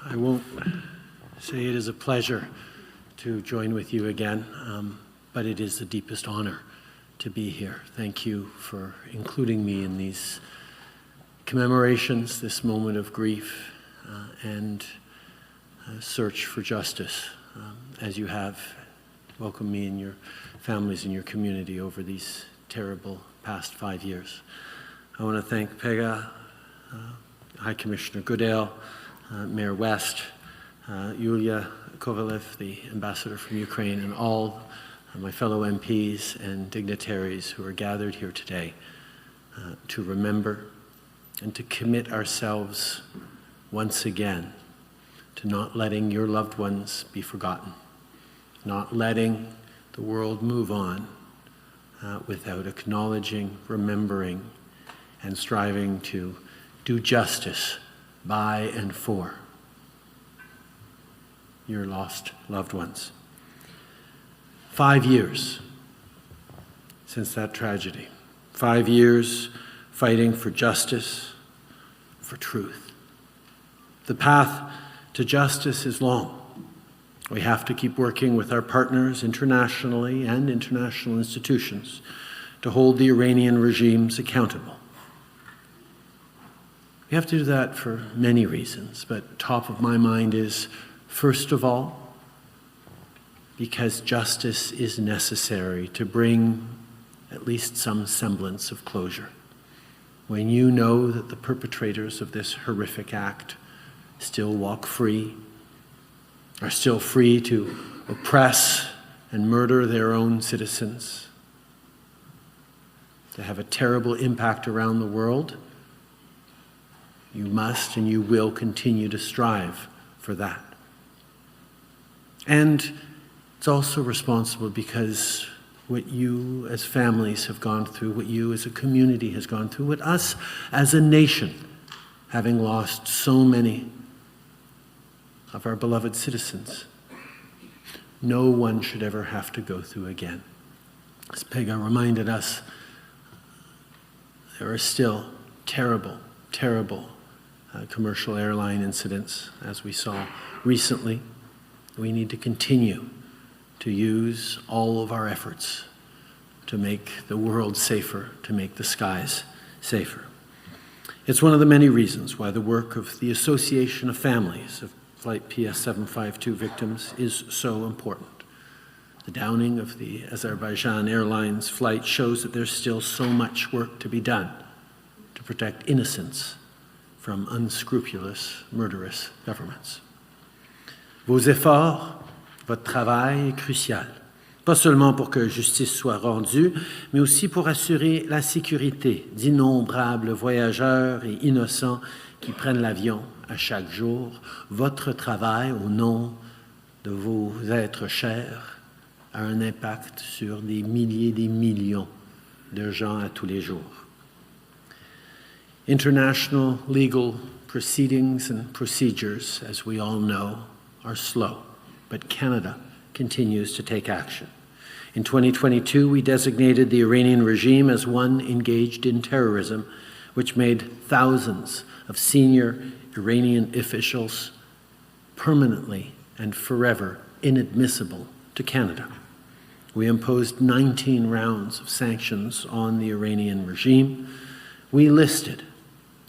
I won't say it is a pleasure to join with you again, but it is the deepest honor to be here. Thank you for including me in these commemorations, this moment of grief and search for justice, as you have welcomed me and your families and your community over these terrible past 5 years. I want to thank Pega, High Commissioner Goodale, Mayor West, Yulia Kovalev, the ambassador from Ukraine, and all my fellow MPs and dignitaries who are gathered here today to remember and to commit ourselves once again to not letting your loved ones be forgotten, not letting the world move on without acknowledging, remembering, and striving to do justice by and for your lost loved ones. 5 years since that tragedy. 5 years fighting for justice, for truth. The path to justice is long. We have to keep working with our partners internationally and international institutions to hold the Iranian regimes accountable. We have to do that for many reasons, but top of my mind is, first of all, because justice is necessary to bring at least some semblance of closure. When you know that the perpetrators of this horrific act still walk free, are still free to oppress and murder their own citizens, to have a terrible impact around the world, you must and you will continue to strive for that. And it's also responsible because what you as families have gone through, what you as a community has gone through, what us as a nation, having lost so many of our beloved citizens, no one should ever have to go through again. As Pega reminded us, there are still terrible, terrible commercial airline incidents, as we saw recently. We need to continue to use all of our efforts to make the world safer, to make the skies safer. It's one of the many reasons why the work of the Association of Families of Flight PS752 victims is so important. The downing of the Azerbaijan Airlines flight shows that there's still so much work to be done to protect innocents from unscrupulous, murderous governments. Vos efforts, votre travail est crucial, pas seulement pour que justice soit rendue, mais aussi pour assurer la sécurité d'innombrables voyageurs et innocents qui prennent l'avion à chaque jour. Votre travail, au nom de vos êtres chers, a un impact sur des milliers, des millions de gens à tous les jours. International legal proceedings and procedures, as we all know, are slow, but Canada continues to take action. In 2022, we designated the Iranian regime as one engaged in terrorism, which made thousands of senior Iranian officials permanently and forever inadmissible to Canada. We imposed 19 rounds of sanctions on the Iranian regime. We listed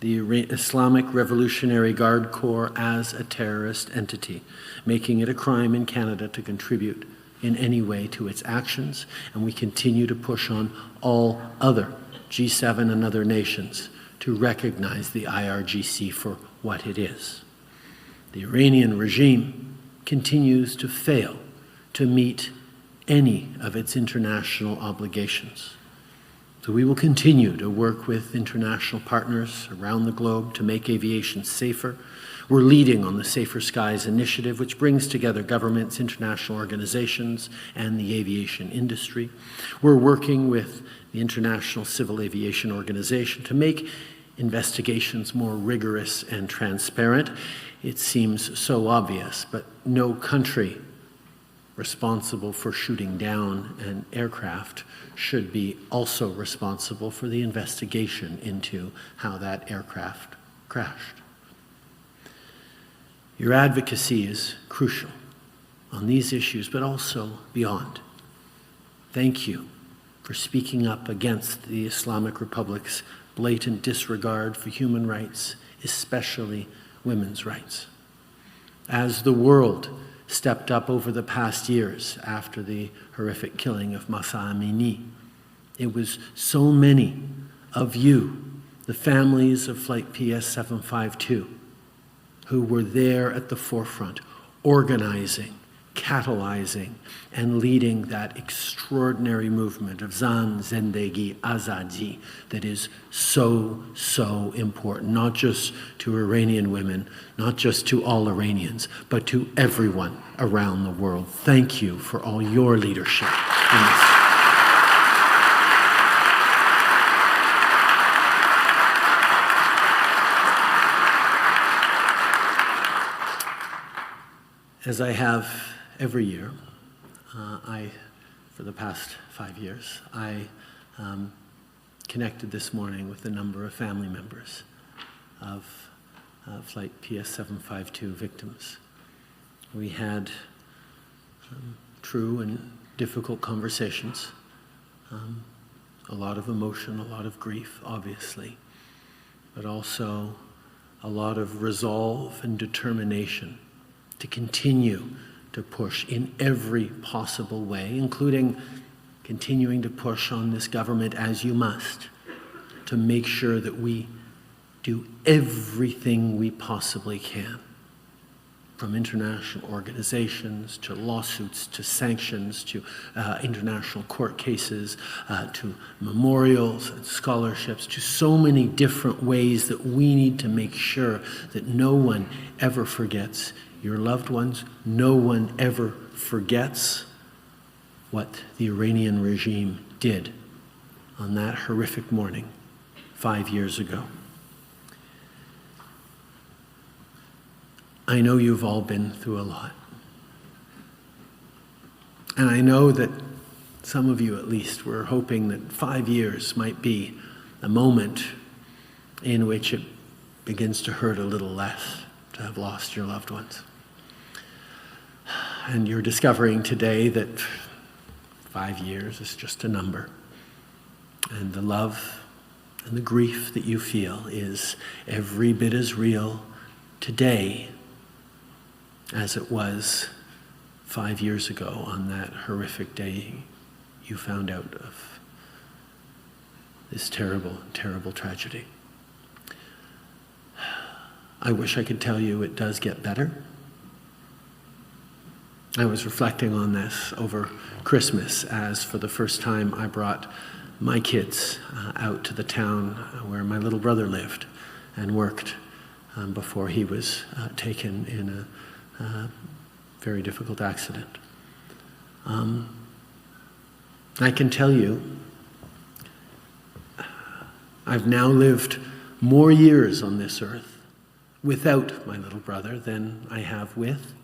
the Islamic Revolutionary Guard Corps as a terrorist entity, making it a crime in Canada to contribute in any way to its actions, and we continue to push on all other G7 and other nations to recognize the IRGC for what it is. The Iranian regime continues to fail to meet any of its international obligations. So we will continue to work with international partners around the globe to make aviation safer. We're leading on the Safer Skies initiative, which brings together governments, international organizations, and the aviation industry. We're working with the International Civil Aviation Organization to make investigations more rigorous and transparent. It seems so obvious, but no country responsible for shooting down an aircraft should be also responsible for the investigation into how that aircraft crashed. Your advocacy is crucial on these issues, but also beyond. Thank you for speaking up against the Islamic Republic's blatant disregard for human rights, especially women's rights. As the world stepped up over the past years after the horrific killing of Mahsa Amini, it was so many of you, the families of Flight PS752, who were there at the forefront, organizing, catalyzing, and leading that extraordinary movement of Zan, Zendegi, Azadi that is so, so important, not just to Iranian women, not just to all Iranians, but to everyone around the world. Thank you for all your leadership in this. As I have every year, for the past 5 years, I connected this morning with a number of family members of Flight PS752 victims. We had true and difficult conversations, a lot of emotion, a lot of grief, obviously, but also a lot of resolve and determination to continue to push in every possible way, including continuing to push on this government, as you must, to make sure that we do everything we possibly can, from international organizations to lawsuits to sanctions to international court cases to memorials and scholarships, to so many different ways that we need to make sure that no one ever forgets your loved ones. No one ever forgets what the Iranian regime did on that horrific morning 5 years ago. I know you've all been through a lot. And I know that some of you at least were hoping that 5 years might be a moment in which it begins to hurt a little less to have lost your loved ones. And you're discovering today that 5 years is just a number. And the love and the grief that you feel is every bit as real today as it was 5 years ago on that horrific day you found out of this terrible, terrible tragedy. I wish I could tell you it does get better. I was reflecting on this over Christmas as for the first time I brought my kids out to the town where my little brother lived and worked before he was taken in a very difficult accident. I can tell you, I've now lived more years on this earth without my little brother than I have with.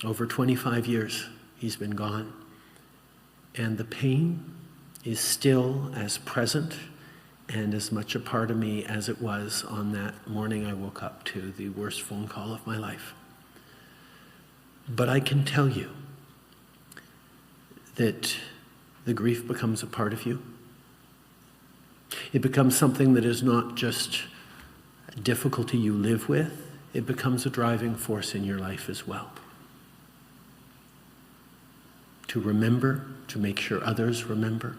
Over 25 years he's been gone, and the pain is still as present and as much a part of me as it was on that morning I woke up to the worst phone call of my life. But I can tell you that the grief becomes a part of you. It becomes something that is not just a difficulty you live with, it becomes a driving force in your life as well. To remember, to make sure others remember,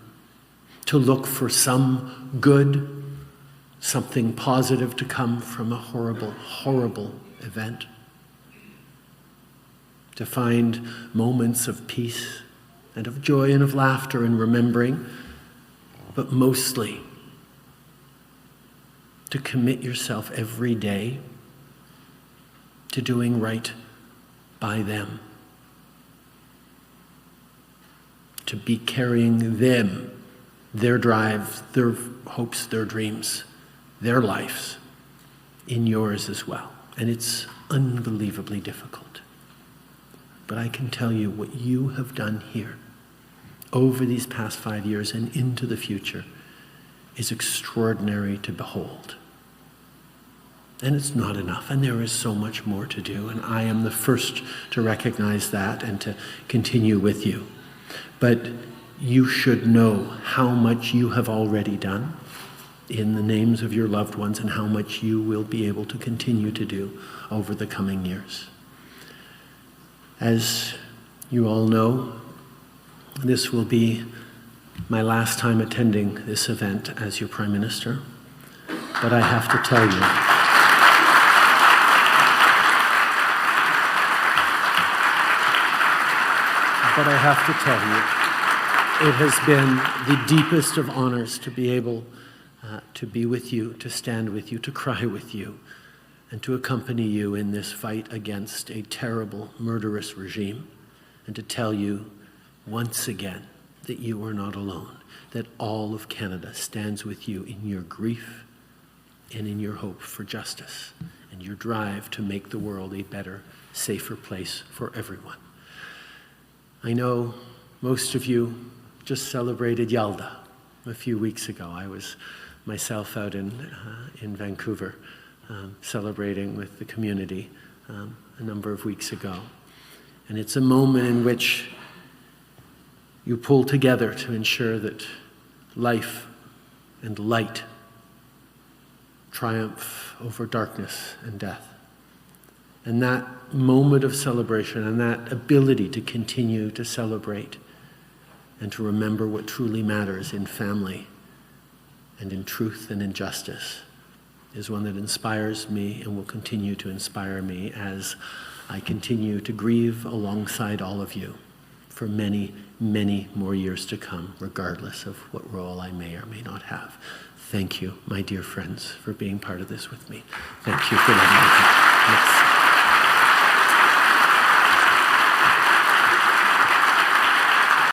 to look for some good, something positive to come from a horrible, horrible event, to find moments of peace and of joy and of laughter in remembering, but mostly to commit yourself every day to doing right by them, to be carrying them, their drives, their hopes, their dreams, their lives in yours as well. And it's unbelievably difficult. But I can tell you what you have done here over these past 5 years and into the future is extraordinary to behold. And it's not enough, and there is so much more to do, and I am the first to recognize that and to continue with you. But you should know how much you have already done in the names of your loved ones and how much you will be able to continue to do over the coming years. As you all know, this will be my last time attending this event as your Prime Minister, but I have to tell you, it has been the deepest of honors to be able to be with you, to stand with you, to cry with you, and to accompany you in this fight against a terrible, murderous regime, and to tell you once again that you are not alone, that all of Canada stands with you in your grief and in your hope for justice and your drive to make the world a better, safer place for everyone. I know most of you just celebrated Yalda a few weeks ago. I was myself out in Vancouver celebrating with the community a number of weeks ago. And it's a moment in which you pull together to ensure that life and light triumph over darkness and death. And that moment of celebration and that ability to continue to celebrate and to remember what truly matters in family and in truth and in justice is one that inspires me and will continue to inspire me as I continue to grieve alongside all of you for many, many more years to come, regardless of what role I may or may not have. Thank you, my dear friends, for being part of this with me. Thank you for letting me. Yes.